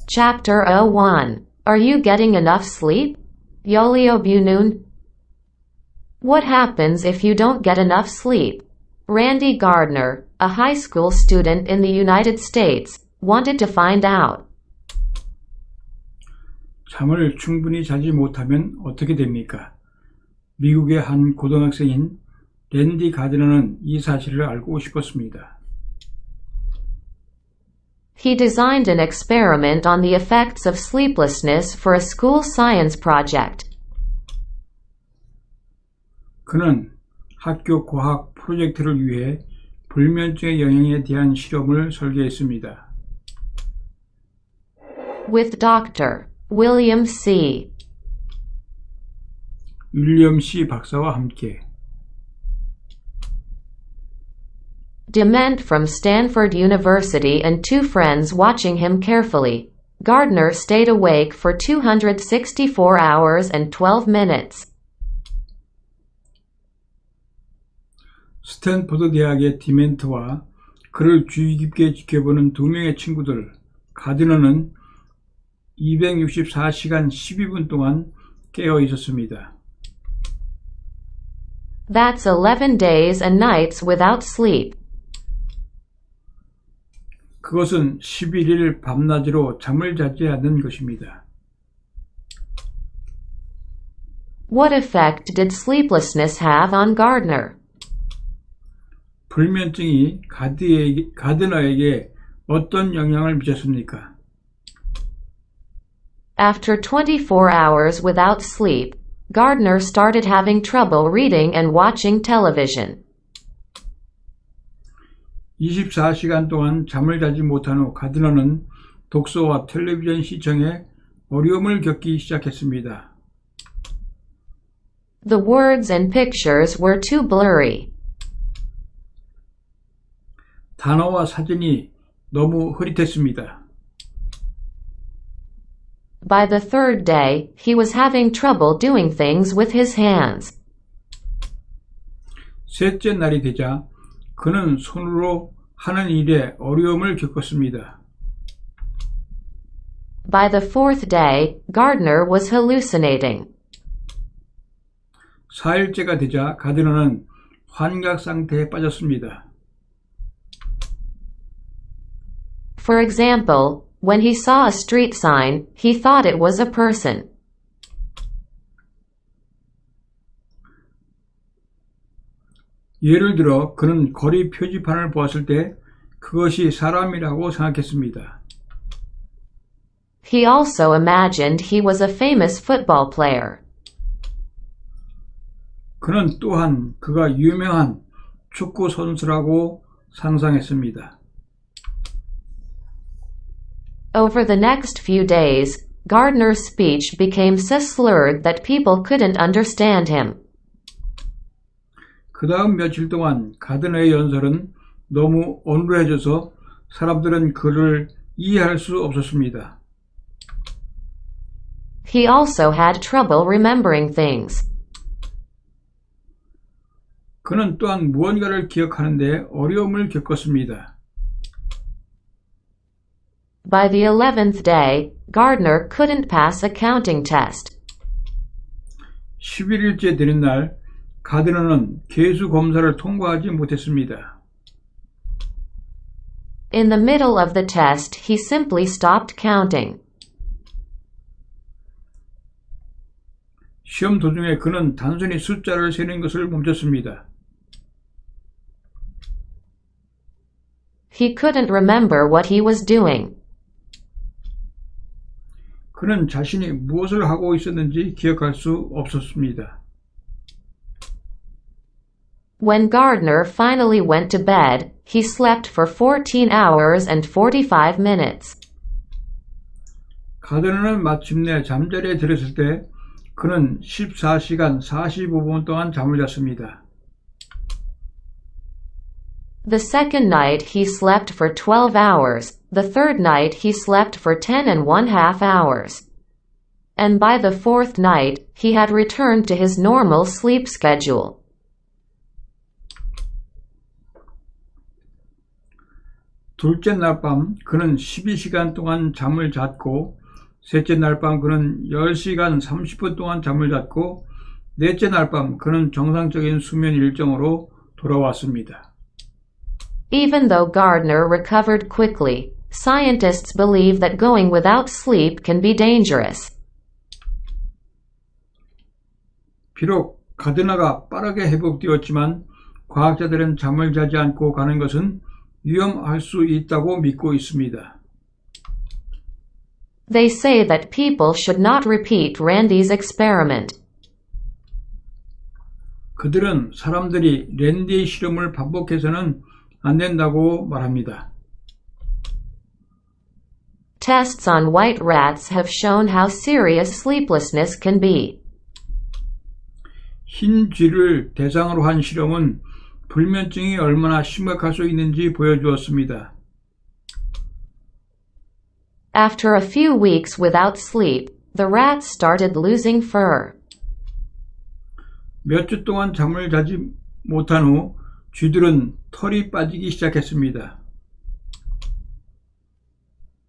Chapter 01. Are you getting enough sleep? Yoliobunoon. What happens if you don't get enough sleep? Randy Gardner, a high school student in the United States, wanted to find out. 잠을 충분히 자지 못하면 어떻게 됩니까? 미국의 한 고등학생인 랜디 가드너는 이 사실을 알고 싶었습니다. He designed an experiment on the effects of sleeplessness for a school science project. 그는 학교 과학 프로젝트를 위해 불면증의 영향에 대한 실험을 설계했습니다. With Dr. William C. 윌리엄 C. 박사와 함께 Dement from Stanford University and two friends watching him carefully. Gardner stayed awake for 264 hours and 12 minutes. 스탠포드 대학의 디멘트와 그를 주의 깊게 지켜보는 두 명의 친구들, 가드너는 264시간 12분 동안 깨어 있었습니다. That's 11 days and nights without sleep. 그것은 11일 밤낮으로 잠을 자지 않는 것입니다. What effect did sleeplessness have on Gardner? 불면증이 가드너에게 어떤 영향을 미쳤습니까? After 24 hours without sleep, Gardner started having trouble reading and watching television. 24시간 동안 잠을 자지 못한 후 가드너는 독서와 텔레비전 시청에 어려움을 겪기 시작했습니다. The words and pictures were too blurry. 단어와 사진이 너무 흐릿했습니다. By the third day, he was having trouble doing things with his hands. 셋째 날이 되자 그는 손으로 하는 일에 어려움을 겪었습니다. By the fourth day, Gardner was hallucinating. 4일째가 되자 가드너는 환각 상태에 빠졌습니다. For example, when he saw a street sign, he thought it was a person. 예를 들어 그는 거리 표지판을 보았을 때 그것이 사람이라고 생각했습니다. He also imagined he was a famous football player. 그는 또한 그가 유명한 축구 선수라고 상상했습니다. Over the next few days, Gardner's speech became so slurred that people couldn't understand him. 그 다음 며칠 동안 가드너의 연설은 너무 온유해져서 사람들은 그를 이해할 수 없었습니다. He also had trouble remembering things. 그는 또한 무언가를 기억하는데 어려움을 겪었습니다. By the 11th day, Gardner couldn't pass a counting test. 11일째 되는 날, 가드너는 계수 검사를 통과하지 못했습니다. In the middle of the test, he simply stopped counting. 시험 도중에 그는 단순히 숫자를 세는 것을 멈췄습니다. He couldn't remember what he was doing. 그는 자신이 무엇을 하고 있었는지 기억할 수 없었습니다. When Gardner finally went to bed, he slept for 14 hours and 45 minutes. 가드너는 마침내 잠자리에 들었을 때 그는 14시간 45분 동안 잠을 잤습니다. The second night he slept for 12 hours, the third night he slept for 10.5 hours. And by the fourth night, he had returned to his normal sleep schedule. 둘째 날 밤 그는 12시간 동안 잠을 잤고 셋째 날 밤 그는 10시간 30분 동안 잠을 잤고 넷째 날 밤 그는 정상적인 수면 일정으로 돌아왔습니다. Even though Gardner recovered quickly, scientists believe that going without sleep can be dangerous. 비록 가드너가 빠르게 회복되었지만 과학자들은 잠을 자지 않고 가는 것은 위험할 수 있다고 믿고 있습니다. They say that people should not repeat Randy's experiment. 그들은 사람들이 랜디의 실험을 반복해서는 안 된다고 말합니다. Tests on white rats have shown how serious sleeplessness can be. 흰 쥐를 대상으로 한 실험은 불면증이 얼마나 심각할 수 있는지 보여주었습니다. After a few weeks without sleep, the rats started losing fur. 몇 주 동안 잠을 자지 못한 후 쥐들은 털이 빠지기 시작했습니다.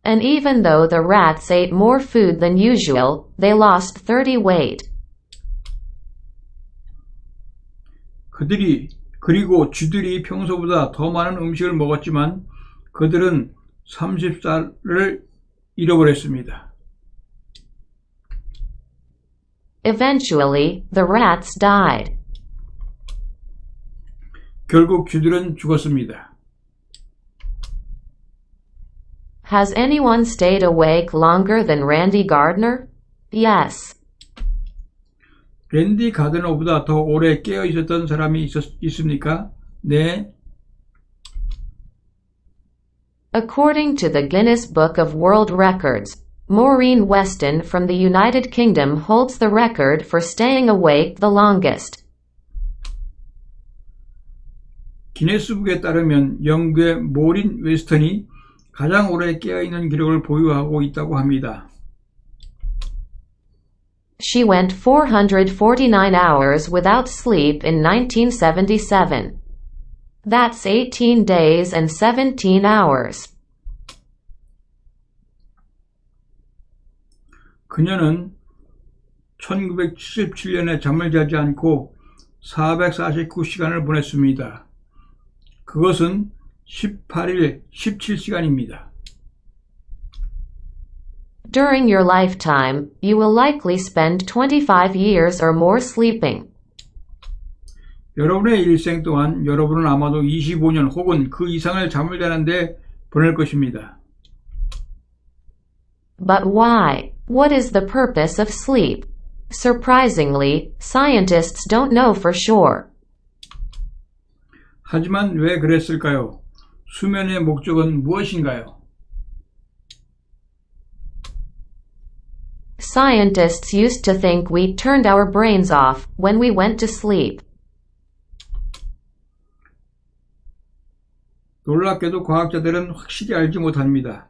And even though the rats ate more food than usual, they lost 30 weight. 그리고 쥐들이 평소보다 더 많은 음식을 먹었지만 그들은 30살을 잃어버렸습니다. Eventually, the rats died. 결국 쥐들은 죽었습니다. Has anyone stayed awake longer than Randy Gardner? Yes. 랜디 가드너보다 더 오래 깨어 있었던 사람이 있습니까? 네. According to the Guinness Book of World Records, Maureen Weston from the United Kingdom holds the record for staying awake the longest. 기네스북에 따르면 영국의 모린 웨스턴이 가장 오래 깨어있는 기록을 보유하고 있다고 합니다. She went 449 hours without sleep in 1977. That's 18 days and 17 hours. 그녀는 1977년에 잠을 자지 않고 449시간을 보냈습니다. 그것은 18일 17시간입니다. During your lifetime, you will likely spend 25 years or more sleeping. 여러분의 일생 동안 여러분은 아마도 25년 혹은 그 이상을 잠을 자는데 보낼 것입니다. But why? What is the purpose of sleep? Surprisingly, scientists don't know for sure. 하지만 왜 그랬을까요? 수면의 목적은 무엇인가요? Scientists used to think we turned our brains off when we went to sleep. 놀랍게도 과학자들은 확실히 알지 못합니다.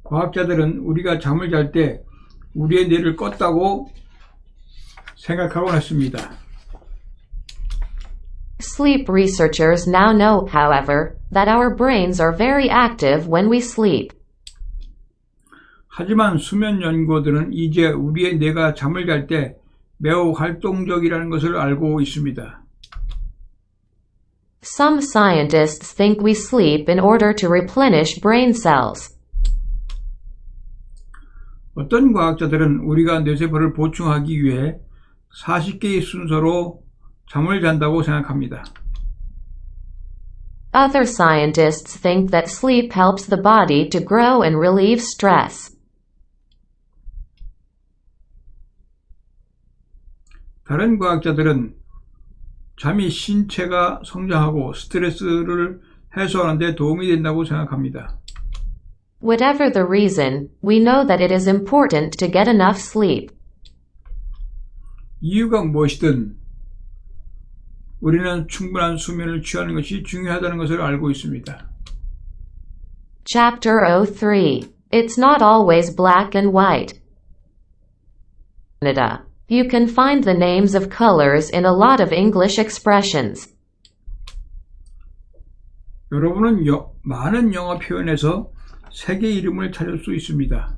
과학자들은 우리가 잠을 잘 때 우리의 뇌를 껐다고 생각하곤 했습니다. Sleep researchers now know, however, that our brains are very active when we sleep. 하지만 수면 연구들은 이제 우리의 뇌가 잠을 잘 때 매우 활동적이라는 것을 알고 있습니다. Some scientists think we sleep in order to replenish brain cells. 어떤 과학자들은 우리가 뇌세포를 보충하기 위해 40개의 순서로 잠을 잔다고 생각합니다. Other scientists think that sleep helps the body to grow and relieve stress. 다른 과학자들은 잠이 신체가 성장하고 스트레스를 해소하는 데 도움이 된다고 생각합니다. Whatever the reason, we know that it is important to get enough sleep. 이유가 무엇이든 우리는 충분한 수면을 취하는 것이 중요하다는 것을 알고 있습니다. Chapter 03. It's not always black and white. Canada. You can find the names of colors in a lot of English expressions. 여러분은 많은 영어 표현에서 색의 이름을 찾을 수 있습니다.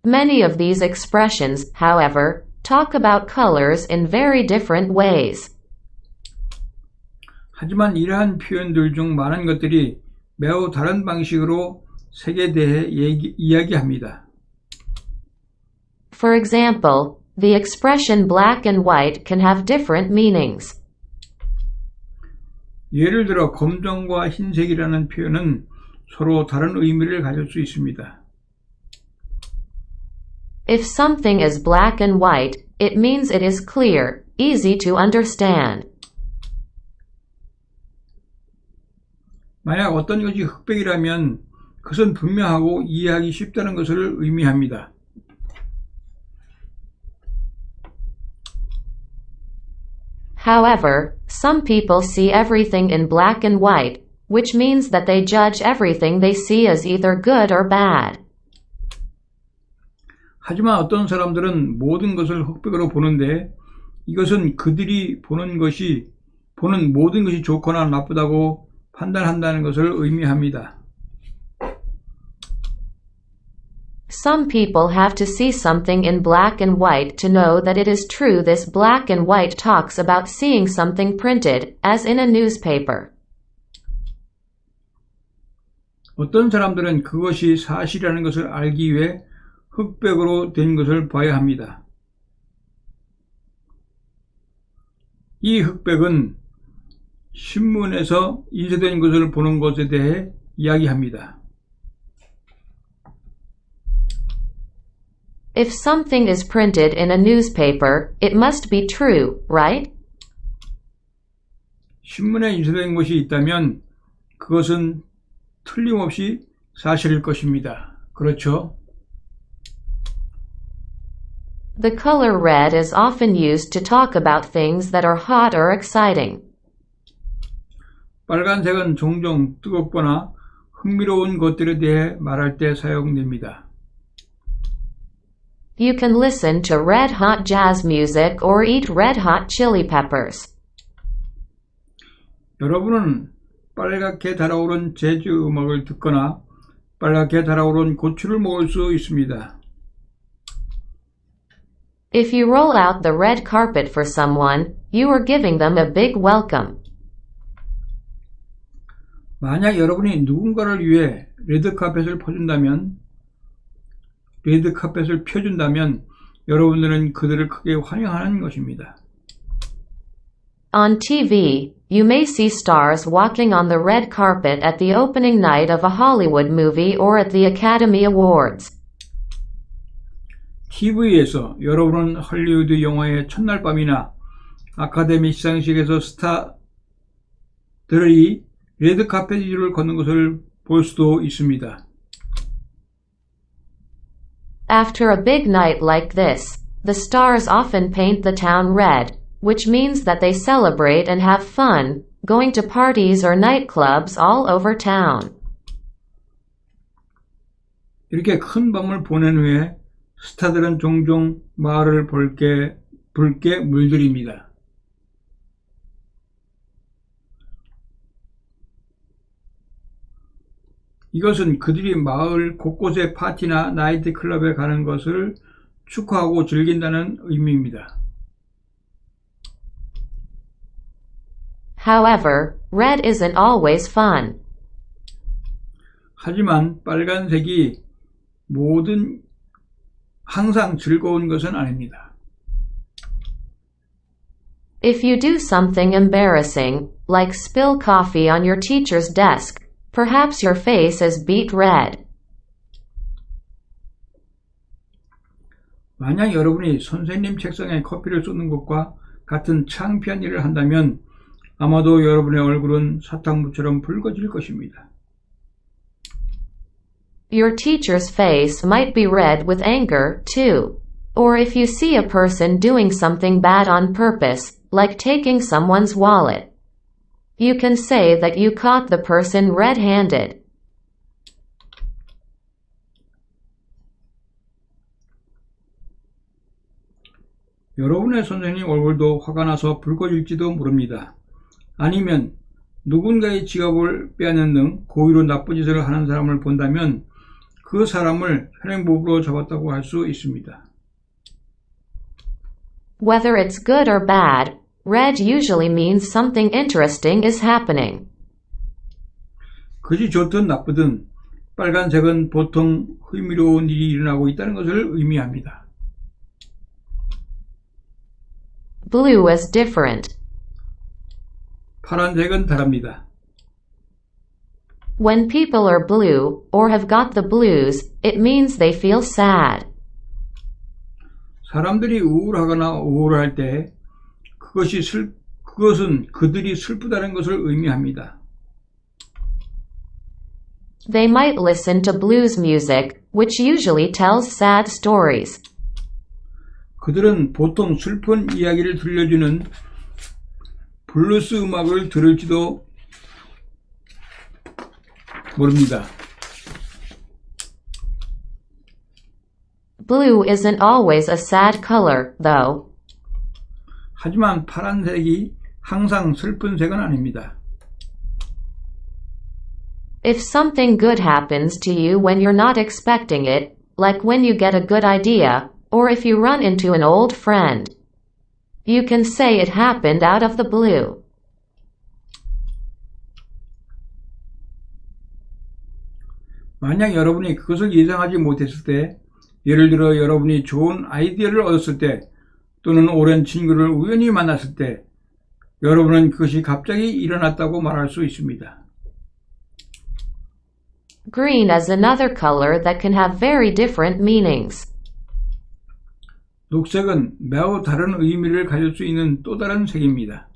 Many of these expressions, however, talk about colors in very different ways. 하지만 이러한 표현들 중 많은 것들이 매우 다른 방식으로 색에 대해 이야기합니다. For example, the expression black and white can have different meanings. 예를 들어 검정과 흰색이라는 표현은 서로 다른 의미를 가질 수 있습니다. If something is black and white, it means it is clear, easy to understand. 만약 어떤 것이 흑백이라면 그것은 분명하고 이해하기 쉽다는 것을 의미합니다. However, some people see everything in black and white, which means that they judge everything they see as either good or bad. 하지만 어떤 사람들은 모든 것을 흑백으로 보는데 이것은 그들이 보는 모든 것이 좋거나 나쁘다고 판단한다는 것을 의미합니다. Some people have to see something in black and white to know that it is true. This black and white talks about seeing something printed, as in a newspaper. 어떤 사람들은 그것이 사실이라는 것을 알기 위해 흑백으로 된 것을 봐야 합니다. 이 흑백은 신문에서 인쇄된 것을 보는 것에 대해 이야기합니다. If something is printed in a newspaper, it must be true, right? 신문에 인쇄된 것이 있다면 그것은 틀림없이 사실일 것입니다. 그렇죠? The color red is often used to talk about things that are hot or exciting. 빨간색은 종종 뜨겁거나 흥미로운 것들에 대해 말할 때 사용됩니다. You can listen to red hot jazz music or eat red hot chili peppers. 여러분은 빨갛게 달아오른 재즈 음악을 듣거나 빨갛게 달아오른 고추를 먹을 수 있습니다. If you roll out the red carpet for someone, you are giving them a big welcome. 만약 여러분이 누군가를 위해 레드카펫을 펴준다면 여러분들은 그들을 크게 환영하는 것입니다. On TV, you may see stars walking on the red carpet at the opening night of a Hollywood movie or at the Academy Awards. TV에서 여러분은 할리우드 영화의 첫날 밤이나 아카데미 시상식에서 스타들이 레드카펫 위를 걷는 것을 볼 수도 있습니다. After a big night like this, the stars often paint the town red, which means that they celebrate and have fun, going to parties or nightclubs all over town. 이렇게 큰 밤을 보낸 후에 스타들은 종종 마을을 붉게 물들입니다. 이것은 그들이 마을 곳곳의 파티나 나이트클럽에 가는 것을 축하하고 즐긴다는 의미입니다. However, red isn't always fun. 하지만 빨간색이 항상 즐거운 것은 아닙니다. If you do something embarrassing, like spill coffee on your teacher's desk, perhaps your face is beet red. 만약 여러분이 선생님 책상에 커피를 쏟는 것과 같은 창피한 일을 한다면 아마도 여러분의 얼굴은 사탕무처럼 붉어질 것입니다. Your teacher's face might be red with anger, too. Or if you see a person doing something bad on purpose, like taking someone's wallet, you can say that you caught the person red-handed. 여러분의 선생님 얼굴도 화가 나서 붉어질지도 모릅니다. 아니면 누군가의 지갑을 빼앗는 등 고의로 나쁜 짓을 하는 사람을 본다면 그 사람을 현행법으로 잡았다고 할 수 있습니다. Whether it's good or bad, red usually means something interesting is happening. 그지 좋든 나쁘든 빨간색은 보통 흥미로운 일이 일어나고 있다는 것을 의미합니다. Blue is different. 파란색은 다릅니다. When people are blue, or have got the blues, it means they feel sad. 사람들이 우울하거나 우울할 때 그것은 그들이 슬프다는 것을 의미합니다. They might listen to blues music, which usually tells sad stories. 그들은 보통 슬픈 이야기를 들려주는 블루스 음악을 들을지도 모릅니다. Blue isn't always a sad color, though. 하지만 파란색이 항상 슬픈 색은 아닙니다. If something good happens to you when you're not expecting it, like when you get a good idea, or if you run into an old friend, you can say it happened out of the blue. 만약 여러분이 그것을 예상하지 못했을 때, 예를 들어 여러분이 좋은 아이디어를 얻었을 때, 또는 오랜 친구를 우연히 만났을 때, 여러분은 그것이 갑자기 일어났다고 말할 수 있습니다. Green is another color that can have very different meanings. 녹색은 매우 다른 의미를 가질 수 있는 또 다른 색입니다.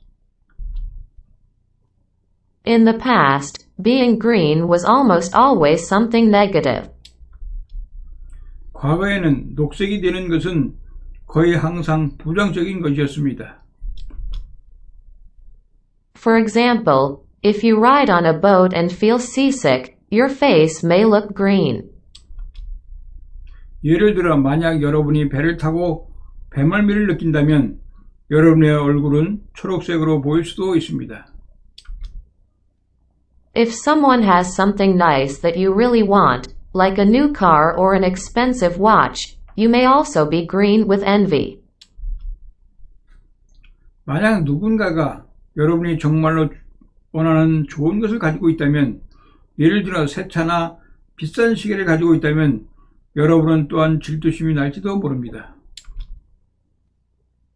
In the past, being green was almost always something negative. 과거에는 녹색이 되는 것은 거의 항상 부정적인 것이었습니다. For example, if you ride on a boat and feel seasick, your face may look green. 예를 들어 만약 여러분이 배를 타고 배멀미를 느낀다면 여러분의 얼굴은 초록색으로 보일 수도 있습니다. If someone has something nice that you really want, like a new car or an expensive watch, you may also be green with envy. 만약 누군가가 여러분이 정말로 원하는 좋은 것을 가지고 있다면, 예를 들어 새 차나 비싼 시계를 가지고 있다면 여러분은 또한 질투심이 날지도 모릅니다.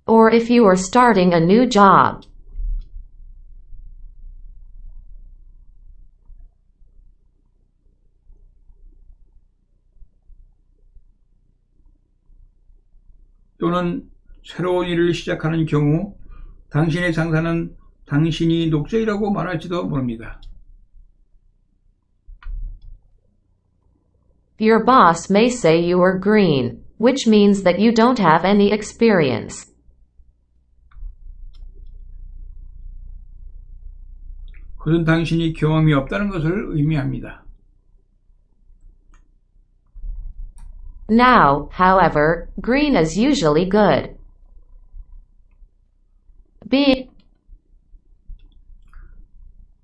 Or if you are starting a new job. 또는 새로운 일을 시작하는 경우 당신의 상사는 당신이 녹색이라고 말할지도 모릅니다. Your boss may say you are green, which means that you don't have any experience. 그것은 당신이 경험이 없다는 것을 의미합니다. Now, however, green is usually good.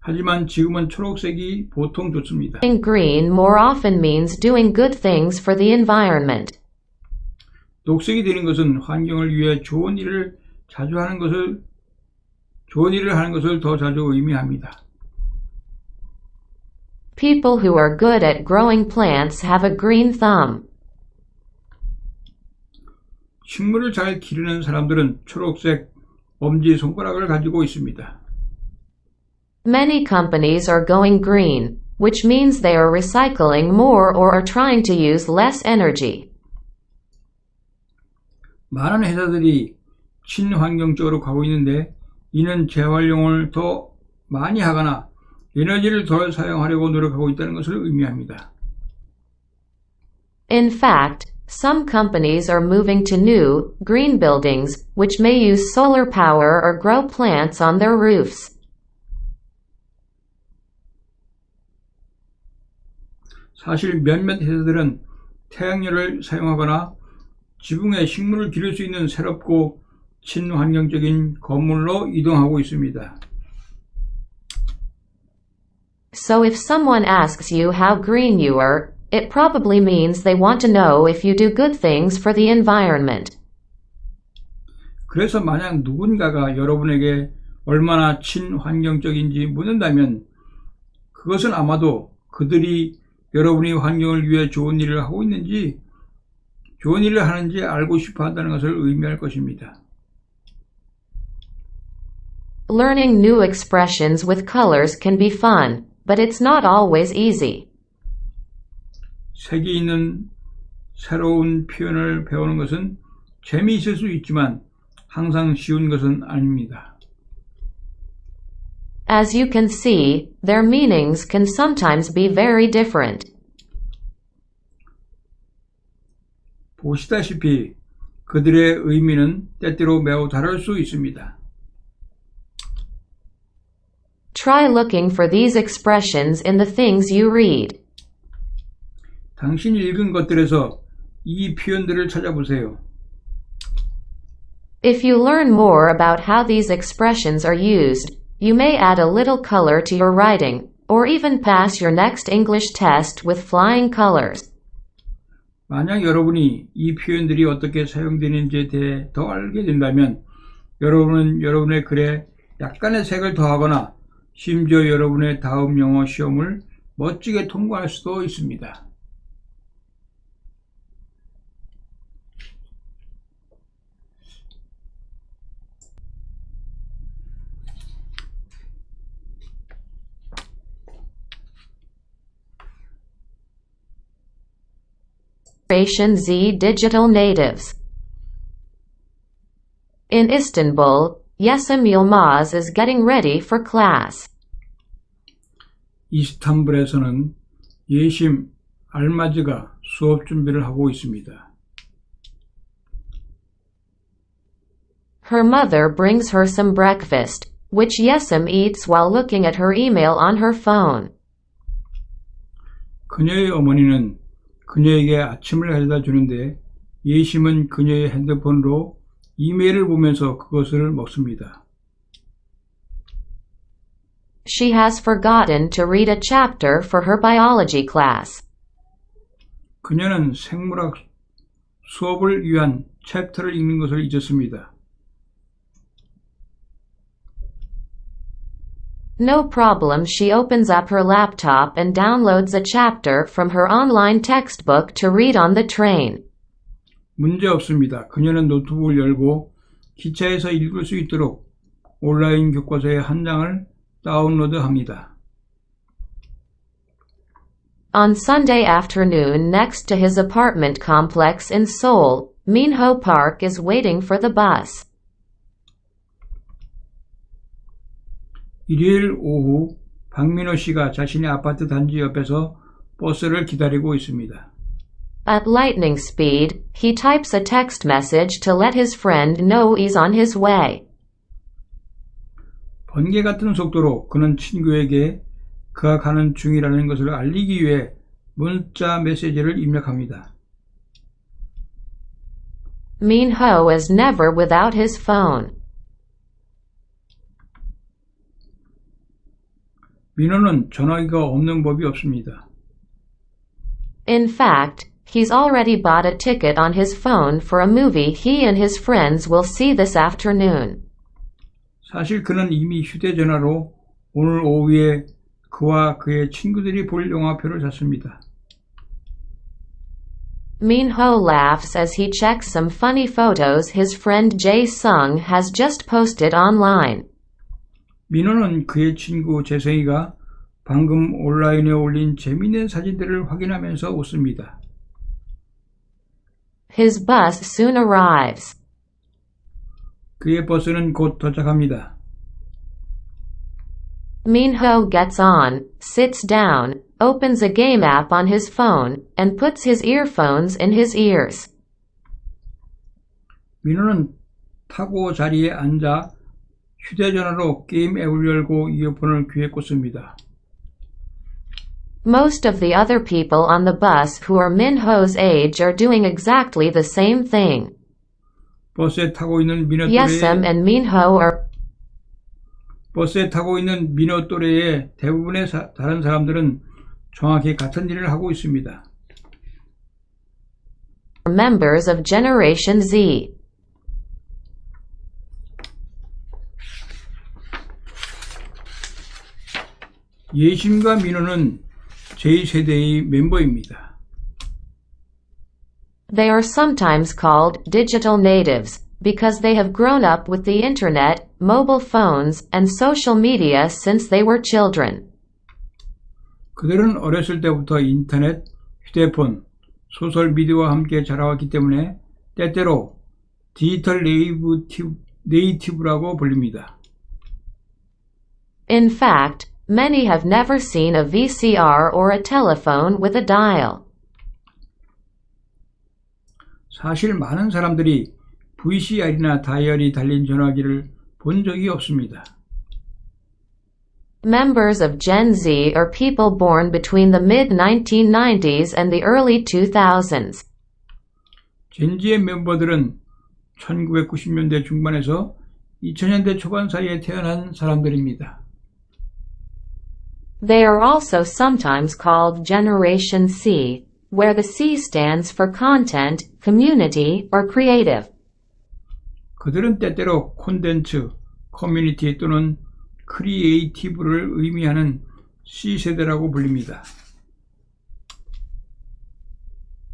하지만 지금은 초록색이 보통 좋습니다. Being green more often means doing good things for the environment. 녹색이 되는 것은 환경을 위해 좋은 일을 하는 것을 더 자주 의미합니다. People who are good at growing plants have a green thumb. 식물을 잘 기르는 사람들은 초록색 엄지손가락을 가지고 있습니다. Many companies are going green, which means they are recycling more or are trying to use less energy. 많은 회사들이 친환경적으로 가고 있는데 이는 재활용을 더 많이 하거나 에너지를 덜 사용하려고 노력하고 있다는 것을 의미합니다. In fact, some companies are moving to new, green buildings, which may use solar power or grow plants on their roofs. 사실 몇몇 회사들은 태양열을 사용하거나 지붕에 식물을 기를 수 있는 새롭고 친환경적인 건물로 이동하고 있습니다. So if someone asks you how green you are, it probably means they want to know if you do good things for the environment. 그래서 만약 누군가가 여러분에게 얼마나 친환경적인지 묻는다면 그것은 아마도 그들이 여러분이 환경을 위해 좋은 일을 하고 있는지 좋은 일을 하는지 알고 싶어 한다는 것을 의미할 것입니다. Learning new expressions with colors can be fun, but it's not always easy. 색이 있는 새로운 표현을 배우는 것은 재미있을 수 있지만 항상 쉬운 것은 아닙니다. As you can see, their meanings can sometimes be very different. 보시다시피 그들의 의미는 때때로 매우 다를 수 있습니다. Try looking for these expressions in the things you read. 당신이 읽은 것들에서 이 표현들을 찾아보세요. If you learn more about how these expressions are used, you may add a little color to your writing, or even pass your next English test with flying colors. 만약 여러분이 이 표현들이 어떻게 사용되는지에 대해 더 알게 된다면 여러분은 여러분의 글에 약간의 색을 더하거나 심지어 여러분의 다음 영어 시험을 멋지게 통과할 수도 있습니다. Generation Z digital natives. In Istanbul, Yesim Yilmaz is getting ready for class. 이스탄불에서는 예심 알마즈가 수업 준비를 하고 있습니다. Her mother brings her some breakfast, which Yesim eats while looking at her email on her phone. 그녀의 어머니는 그녀에게 아침을 가져다 주는데 예심은 그녀의 핸드폰으로 이메일을 보면서 그것을 먹습니다. She has forgotten to read a chapter for her biology class. 그녀는 생물학 수업을 위한 챕터를 읽는 것을 잊었습니다. No problem. She opens up her laptop and downloads a chapter from her online textbook to read on the train. 문제 없습니다. 그녀는 노트북을 열고 기차에서 읽을 수 있도록 온라인 교과서의 한 장을 다운로드합니다. On Sunday afternoon next to his apartment complex in Seoul, Minho Park is waiting for the bus. 일요일 오후 박민호 씨가 자신의 아파트 단지 옆에서 버스를 기다리고 있습니다. At lightning speed, he types a text message to let his friend know he's on his way. 번개 같은 속도로 그는 친구에게 그가 가는 중이라는 것을 알리기 위해 문자 메시지를 입력합니다. Minho is never without his phone. 민호는 전화기가 없는 법이 없습니다. In fact, he's already bought a ticket on his phone for a movie he and his friends will see this afternoon. 사실 그는 이미 휴대전화로 오늘 오후에 그와 그의 친구들이 볼 영화표를 샀습니다. Minho laughs as he checks some funny photos his friend Jae-sung has just posted online. 민호는 그의 친구 재성이가 방금 온라인에 올린 재미있는 사진들을 확인하면서 웃습니다. His bus soon arrives. 그의 버스는 곧 도착합니다. Minho gets on, sits down, opens a game app on his phone, and puts his earphones in his ears. 민호는 타고 자리에 앉아 휴대전화로 게임 앱을 열고 이어폰을 귀에 꽂습니다. Most of the other people on the bus who are Minho's age are doing exactly the same thing. 버스에 타고 있는 Yesem and Minho are 버스에 타고 있는 민호 또래의 대부분의 다른 사람들은 정확히 같은 일을 하고 있습니다. members of Generation Z. 예심과 민호는 제2세대의 멤버입니다. They are sometimes called digital natives because they have grown up with the internet, mobile phones, and social media since they were children. 그들은 어렸을 때부터 인터넷, 휴대폰, 소셜미디어와 함께 자라왔기 때문에 때때로 디지털 네이티브라고 불립니다. In fact, many have never seen a VCR or a telephone with a dial. 사실 많은 사람들이 VCR이나 다이얼이 달린 전화기를 본 적이 없습니다. Members of Gen Z are people born between the mid-1990s and the early 2000s. 젠지의 멤버들은 1990년대 중반에서 2000년대 초반 사이에 태어난 사람들입니다. They are also sometimes called Generation C, where the C stands for content, community, or creative. 그들은 때때로 콘텐츠, 커뮤니티 또는 크리에이티브를 의미하는 C세대라고 불립니다.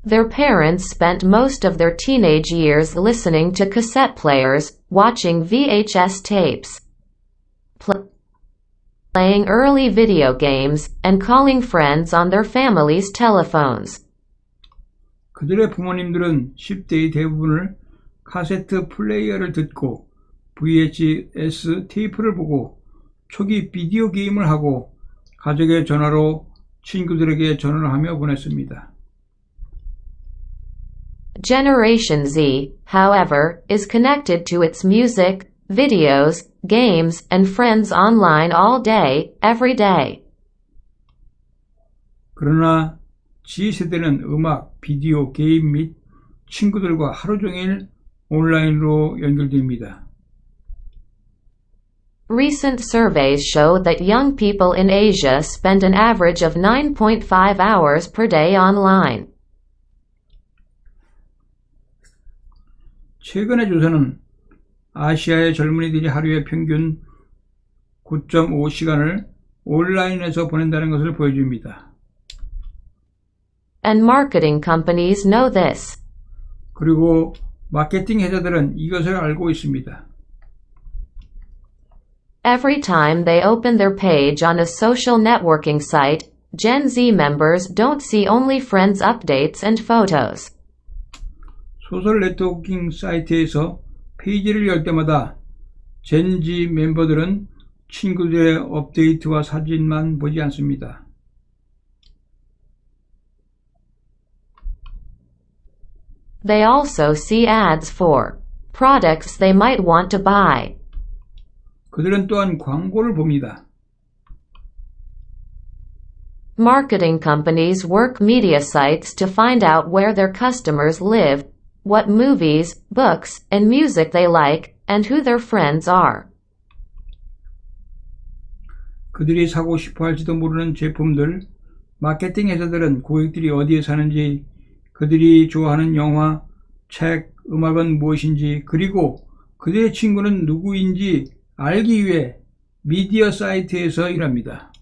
Their parents spent most of their teenage years listening to cassette players, watching VHS tapes, playing early video games, and calling friends on their family's telephones. 그들의 부모님들은 10대의 대부분을 카세트 플레이어를 듣고 VHS 테이프를 보고 초기 비디오 게임을 하고 가족의 전화로 친구들에게 전화를 하며 보냈습니다. Generation Z, however, is connected to its music, videos, games, and friends online all day, every day. 그러나 G세대는 음악, 비디오, 게임 및 친구들과 하루 종일 온라인으로 연결됩니다. Recent surveys show that young people in Asia spend an average of 9.5 hours per day online. 최근의 조사는 아시아의 젊은이들이 하루에 평균 9.5시간을 온라인에서 보낸다는 것을 보여줍니다. And marketing companies know this. 그리고 마케팅 회사들은 이것을 알고 있습니다. Every time they open their page on a social networking site, Gen Z members don't see only friends' updates and photos. 소셜 네트워킹 사이트에서 페이지를 열 때마다 젠지 멤버들은 친구들의 업데이트와 사진만 보지 않습니다. They also see ads for products they might want to buy. 그들은 또한 광고를 봅니다. Marketing companies work media sites to find out where their customers live, what movies, books, and music they like, and who their friends are. 그들이 사고 싶어 할지도 모르는 제품들, 마케팅 회사들은 고객들이 어디에 사는지, 그들이 좋아하는 영화, 책, 음악은 무엇인지, 그리고 그들의 친구는 누구인지 알기 위해 미디어 사이트에서 일합니다.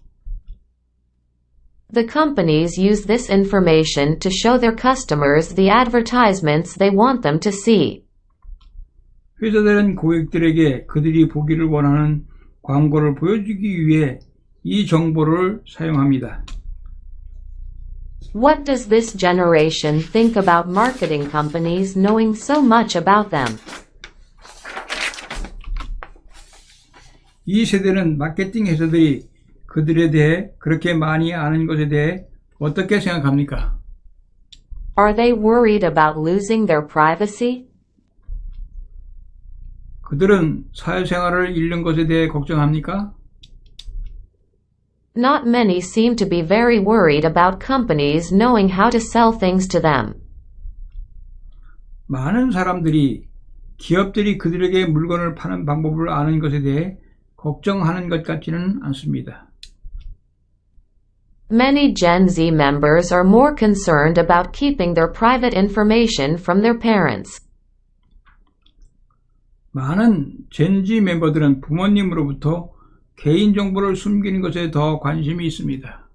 The companies use this information to show their customers the advertisements they want them to see. 회사들은 고객들에게 그들이 보기를 원하는 광고를 보여주기 위해 이 정보를 사용합니다. What does this generation think about marketing companies knowing so much about them? 이 세대는 마케팅 회사들이 그들에 대해 그렇게 많이 아는 것에 대해 어떻게 생각합니까? Are they worried about losing their privacy? 그들은 사회생활을 잃는 것에 대해 걱정합니까? Not many seem to be very worried about companies knowing how to sell things to them. 많은 사람들이 기업들이 그들에게 물건을 파는 방법을 아는 것에 대해 걱정하는 것 같지는 않습니다. Many Gen Z members are more concerned about keeping their private information from their parents. 많은 젠지 멤버들은 부모님으로부터 개인정보를 숨기는 것에 더 관심이 있습니다.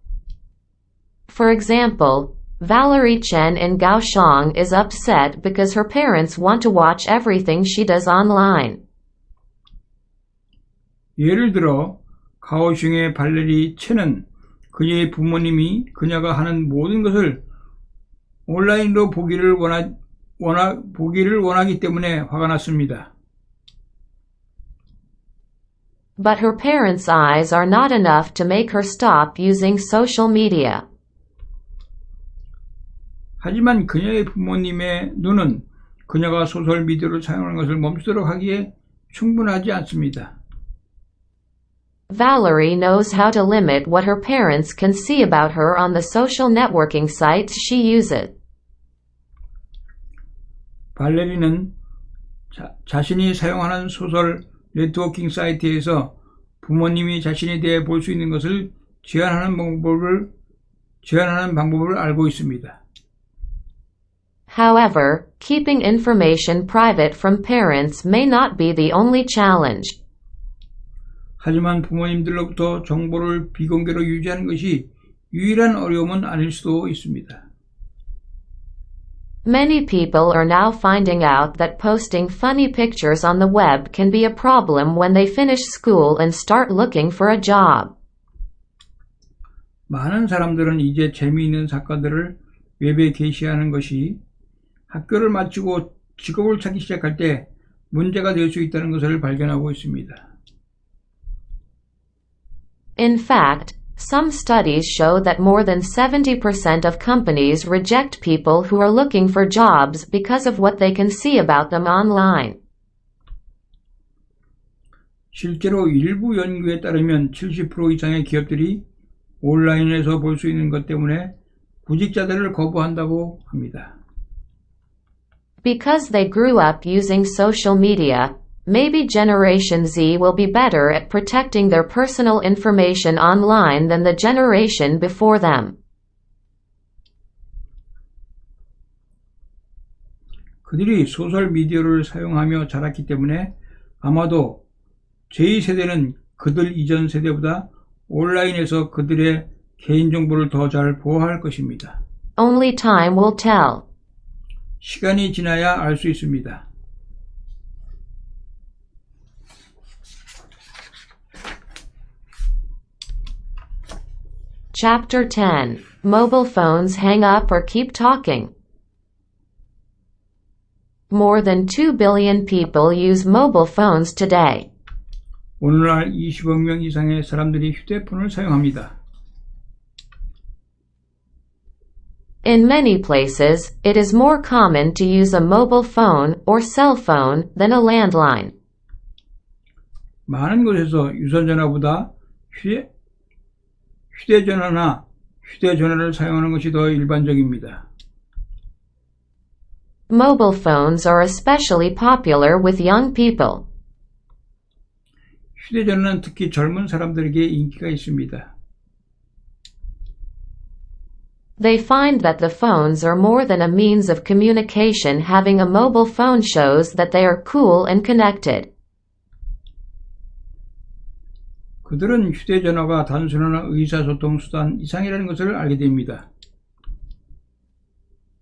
For example, Valerie Chen in Kaohsiung is upset because her parents want to watch everything she does online. 예를 들어 가오슝의 발레리 첸은 그녀의 부모님이 그녀가 하는 모든 것을 온라인으로 보기를 원하기 때문에 화가 났습니다. But her parents' eyes are not enough to make her stop using social media. 하지만 그녀의 부모님의 눈은 그녀가 소셜미디어를 사용하는 것을 멈추도록 하기에 충분하지 않습니다. Valerie knows how to limit what her parents can see about her on the social networking sites she uses. 발레리는 자신이 사용하는 소셜 네트워킹 사이트에서 부모님이 자신에 대해 볼 수 있는 것을 제한하는 방법을 알고 있습니다. However, keeping information private from parents may not be the only challenge. 하지만 부모님들로부터 정보를 비공개로 유지하는 것이 유일한 어려움은 아닐 수도 있습니다. Many people are now finding out that posting funny pictures on the web can be a problem when they finish school and start looking for a job. 많은 사람들은 이제 재미있는 사건들을 웹에 게시하는 것이 학교를 마치고 직업을 찾기 시작할 때 문제가 될 수 있다는 것을 발견하고 있습니다. In fact, some studies show that more than 70% of companies reject people who are looking for jobs because of what they can see about them online. 실제로 일부 연구에 따르면 70% 이상의 기업들이 온라인에서 볼 수 있는 것 때문에 구직자들을 거부한다고 합니다. Because they grew up using social media, maybe Generation Z will be better at protecting their personal information online than the generation before them. 그들이 소셜미디어를 사용하며 자랐기 때문에 아마도 제2세대는 그들 이전 세대보다 온라인에서 그들의 개인정보를 더 잘 보호할 것입니다. Only time will tell. 시간이 지나야 알 수 있습니다. Chapter 10. Mobile phones hang up or keep talking. More than 2 billion people use mobile phones today. 오늘날 20억 명 이상의 사람들이 휴대폰을 사용합니다. In many places, it is more common to use a mobile phone or cell phone than a landline. 많은 곳에서 유선전화보다 휴대전화를 사용하는 것이 더 일반적입니다. Mobile phones are especially popular with young people. 휴대전화는 특히 젊은 사람들에게 인기가 있습니다. They find that the phones are more than a means of communication. Having a mobile phone shows that they are cool and connected. 그들은 휴대전화가 단순한 의사소통 수단 이상이라는 것을 알게 됩니다.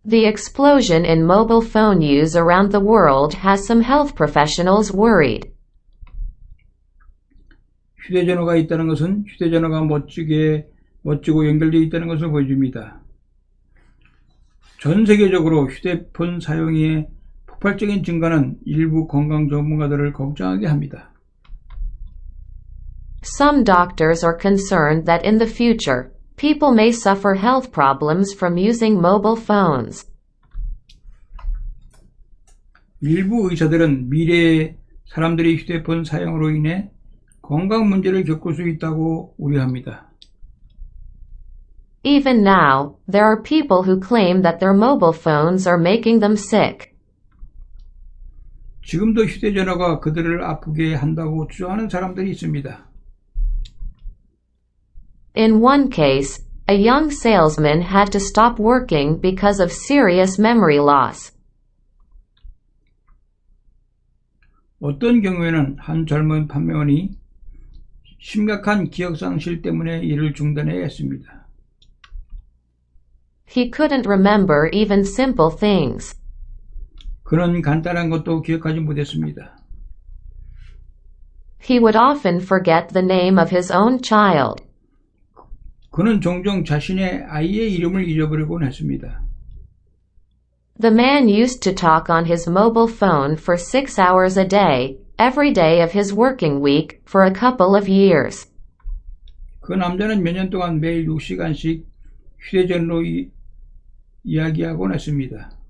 The explosion in mobile phone use around the world has some health professionals worried. 휴대전화가 있다는 것은 휴대전화가 멋지고 연결되어 있다는 것을 보여줍니다. 전 세계적으로 휴대폰 사용의 폭발적인 증가는 일부 건강 전문가들을 걱정하게 합니다. Some doctors are concerned that in the future, people may suffer health problems from using mobile phones. 일부 의사들은 미래에 사람들이 휴대폰 사용으로 인해 건강 문제를 겪을 수 있다고 우려합니다. Even now, there are people who claim that their mobile phones are making them sick. 지금도 휴대전화가 그들을 아프게 한다고 주장하는 사람들이 있습니다. In one case, a young salesman had to stop working because of serious memory loss. 어떤 경우에는 한 젊은 판매원이 심각한 기억상실 때문에 일을 중단해야 했습니다. He couldn't remember even simple things. 그는 간단한 것도 기억하지 못했습니다. He would often forget the name of his own child. 그는 종종 자신의 아이의 이름을 잊어버리곤 했습니다. The man used to talk on his mobile phone for 6 hours a day, every day of his working week, for a couple of years. 그 남자는 몇 년 동안 매일 6시간씩 휴대전화로 이야기하곤 했습니다.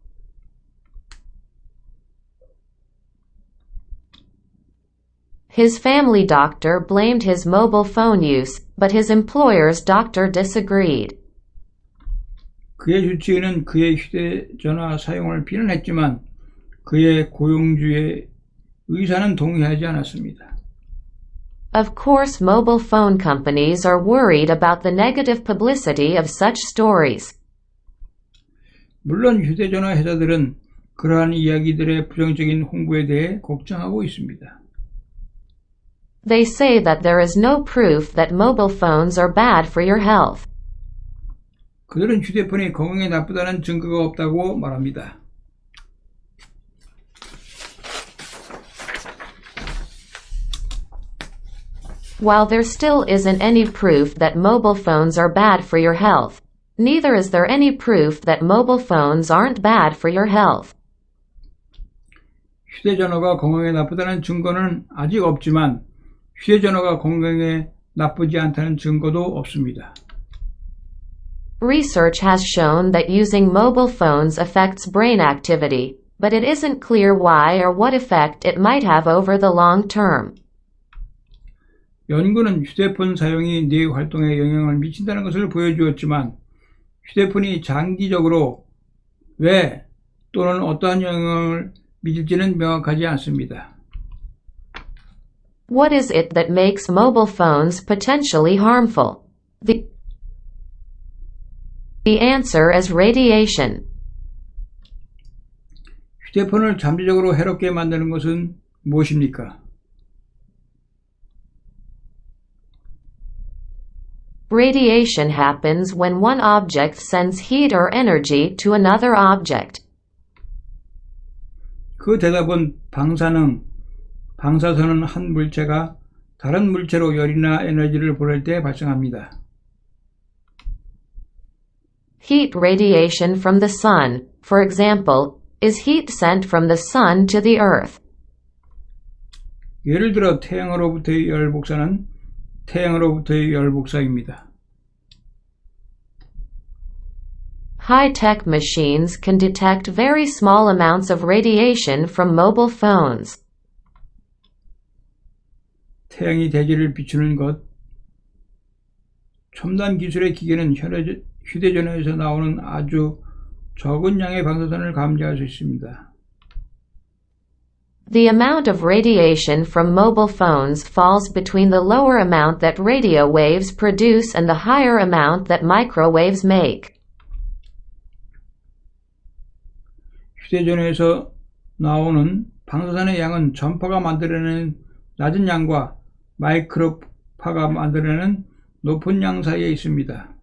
His family doctor blamed his mobile phone use, but his employer's doctor disagreed. 그의 주치의는 그의 휴대전화 사용을 비난했지만 그의 고용주의 의사는 동의하지 않았습니다. Of course, mobile phone companies are worried about the negative publicity of such stories. 물론 휴대전화 회사들은 그러한 이야기들의 부정적인 홍보에 대해 걱정하고 있습니다. They say that there is no proof that mobile phones are bad for your health. 그들은 휴대폰이 건강에 나쁘다는 증거가 없다고 말합니다. While there still isn't any proof that mobile phones are bad for your health, neither is there any proof that mobile phones aren't bad for your health. 휴대전화가 건강에 나쁘다는 증거는 아직 없지만 휴대전화가 건강에 나쁘지 않다는 증거도 없습니다. Research has shown that using mobile phones affects brain activity, but it isn't clear why or what effect it might have over the long term. 연구는 휴대폰 사용이 뇌 활동에 영향을 미친다는 것을 보여주었지만 휴대폰이 장기적으로 왜 또는 어떠한 영향을 미칠지는 명확하지 않습니다. What is it that makes mobile phones potentially harmful? The answer is radiation. 휴대폰을 잠재적으로 해롭게 만드는 것은 무엇입니까? Radiation happens when one object sends heat or energy to another object. 그 대답은 방사선은 한 물체가 다른 물체로 열이나 에너지를 보낼 때 발생합니다. Heat radiation from the sun, for example, is heat sent from the sun to the earth. 예를 들어 태양으로부터의 열 복사는 태양으로부터의 열 복사입니다. High-tech machines can detect very small amounts of radiation from mobile phones. 태양이 대지를 비추는 것. 첨단 기술의 기계는 휴대전화에서 나오는 아주 적은 양의 방사선을 감지할 수 있습니다. The amount of radiation from mobile phones falls between the lower amount that radio waves produce and the higher amount that microwaves make. 휴대전화에서 나오는 방사선의 양은 전파가 만들어내는 낮은 양과 마이크로파가 만들어내는 높은 양 사이에 있습니다.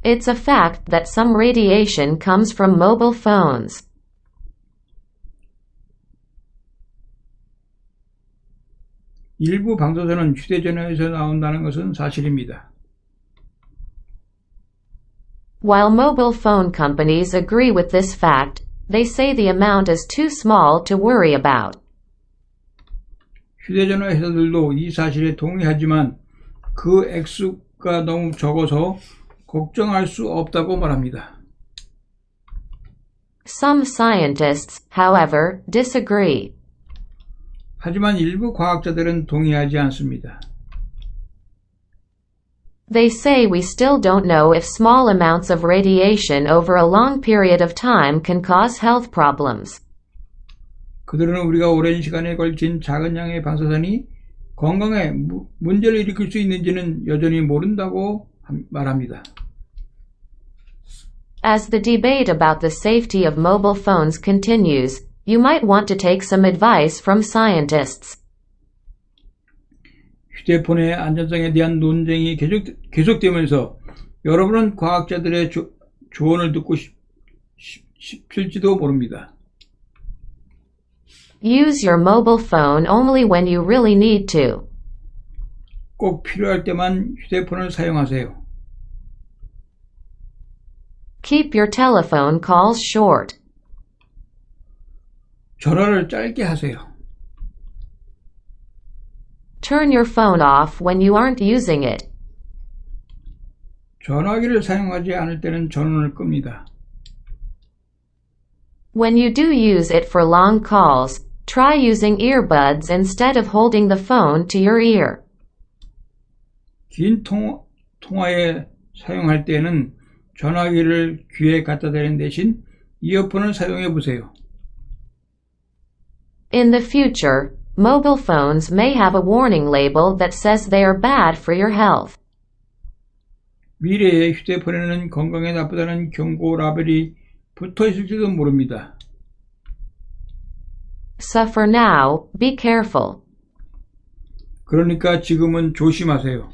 It's a fact that some radiation comes from mobile phones. 일부 방사선은 휴대전화에서 나온다는 것은 사실입니다. While mobile phone companies agree with this fact, they say the amount is too small to worry about. 휴대전화 회사들도 이 사실에 동의하지만 그 액수가 너무 적어서 걱정할 수 없다고 말합니다. Some scientists, however, disagree. 하지만 일부 과학자들은 동의하지 않습니다. They say we still don't know if small amounts of radiation over a long period of time can cause health problems. 그들은 우리가 오랜 시간에 걸친 작은 양의 방사선이 건강에 문제를 일으킬 수 있는지는 여전히 모른다고 말합니다. As the debate about the safety of mobile phones continues, you might want to take some advice from scientists. 휴대폰의 안전성에 대한 논쟁이 계속되면서 여러분은 과학자들의 조언을 듣고 싶을지도 모릅니다. Use your mobile phone only when you really need to. 꼭 필요할 때만 휴대폰을 사용하세요. Keep your telephone calls short. 전화를 짧게 하세요. Turn your phone off when you aren't using it. 전화기를 사용하지 않을 때는 전원을 끕니다. When you do use it for long calls, try using earbuds instead of holding the phone to your ear. 긴 통화에 사용할 때는 전화기를 귀에 갖다 대는 대신 이어폰을 사용해 보세요. In the future, mobile phones may have a warning label that says they are bad for your health. 미래의 휴대폰에는 건강에 나쁘다는 경고 라벨이 붙어 있을지도 모릅니다. So for now, be careful. 그러니까 지금은 조심하세요.